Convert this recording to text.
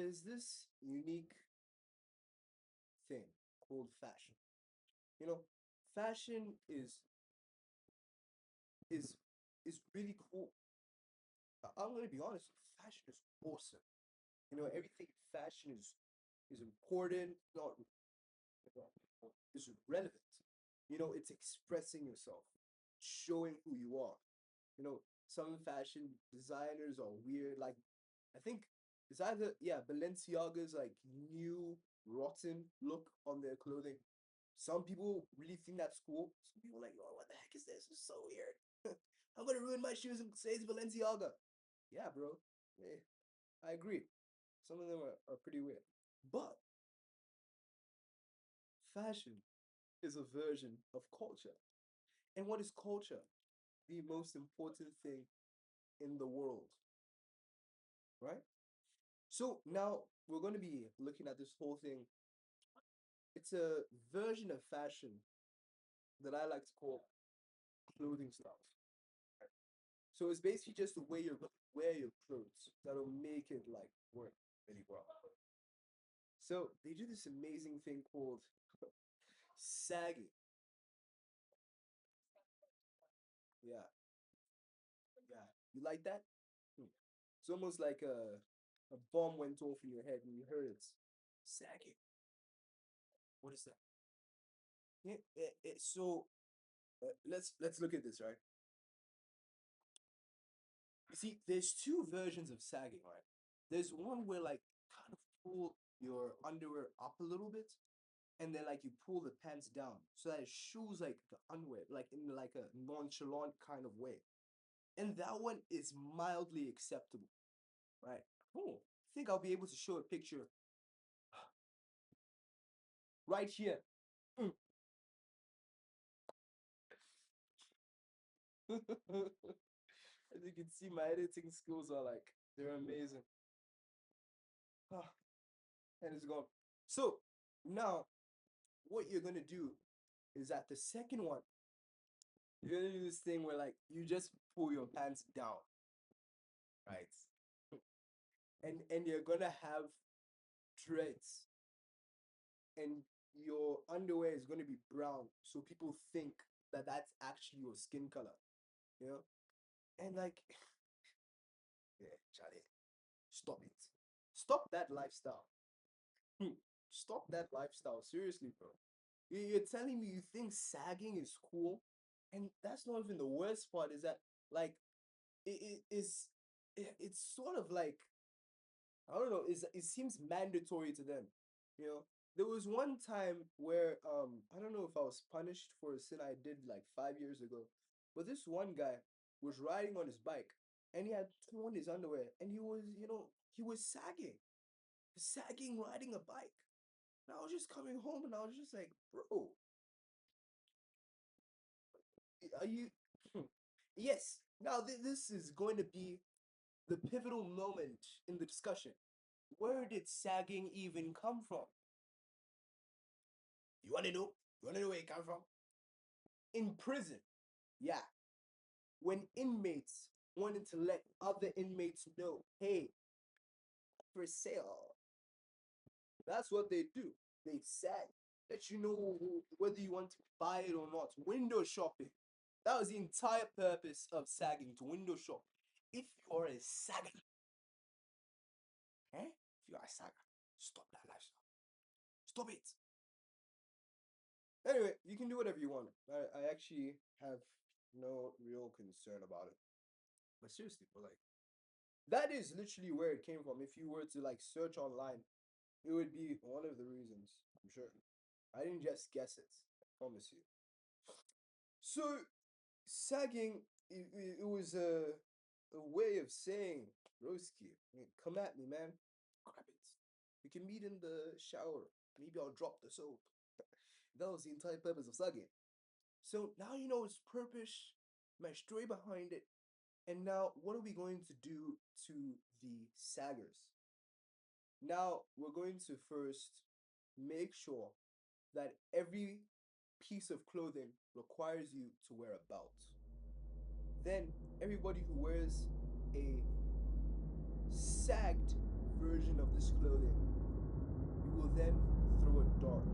there's this unique thing called fashion. You know, fashion is is really cool. I'm gonna be honest, fashion is awesome. Everything fashion is important, not is relevant. It's expressing yourself, showing who you are. Some fashion designers are weird. Like, I think it's either, yeah, Balenciaga's like new rotten look on their clothing. Some people really think that's cool. Some people are like, oh, what the heck is this? It's so weird. I'm gonna ruin my shoes and say it's Balenciaga. Yeah, bro. Yeah, I agree. Some of them are pretty weird. But fashion is a version of culture. And what is culture? The most important thing in the world, right? So now we're going to be looking at this whole thing. It's a version of fashion that I like to call clothing styles. Right? So it's basically just the way you're going to wear your clothes that'll make it like work really well. So they do this amazing thing called sagging. Yeah, yeah. You like that? Hmm. It's almost like a bomb went off in your head and you heard it. Sagging. What is that? Yeah, so let's look at this, right? You see, there's two versions of sagging, right? There's one where like kind of pull your underwear up a little bit, and then like you pull the pants down so that it shows like the underwear, like in like a nonchalant kind of way. And that one is mildly acceptable, right? Oh, I think I'll be able to show a picture right here. Mm. As you can see, my editing skills are like they're amazing. Ah, and it's gone. So now what you're gonna do is that the second one, you're gonna do this thing where like you just pull your pants down, right? And you're gonna have dreads, and your underwear is gonna be brown, so people think that that's actually your skin color, you know? And like, yeah, Charlie, stop it. Stop that lifestyle. Hmm. Stop that lifestyle. Seriously, bro. You're telling me you think sagging is cool? And that's not even the worst part, is that like it's sort of like, I don't know, it seems mandatory to them. You know, there was one time where I don't know if I was punished for a sin I did like 5 years ago, but this one guy was riding on his bike and he had torn his underwear and he was sagging riding a bike. And I was just coming home and I was just like, bro, are you? Yes. Now this is going to be the pivotal moment in the discussion. Where did sagging even come from? You want to know? You want to know where it came from? In prison. Yeah. When inmates wanted to let other inmates know, hey, for sale. That's what they do. They sag, let you know whether you want to buy it or not. Window shopping. That was the entire purpose of sagging, to window shop. If you're a sagger, eh? If you are a sagger, stop that lifestyle. Stop it. Anyway, you can do whatever you want. I actually have no real concern about it. But seriously, but like that is literally where it came from. If you were to like search online, it would be one of the reasons. I'm sure. I didn't just guess it. I promise you. So sagging, it was a way of saying, Broski, come at me, man. Grab it. We can meet in the shower. Maybe I'll drop the soap. That was the entire purpose of sagging. So now you know its purpose, my story behind it, and now what are we going to do to the saggers? Now we're going to first make sure that every piece of clothing requires you to wear a belt. Then everybody who wears a sagged version of this clothing, you will then throw a dart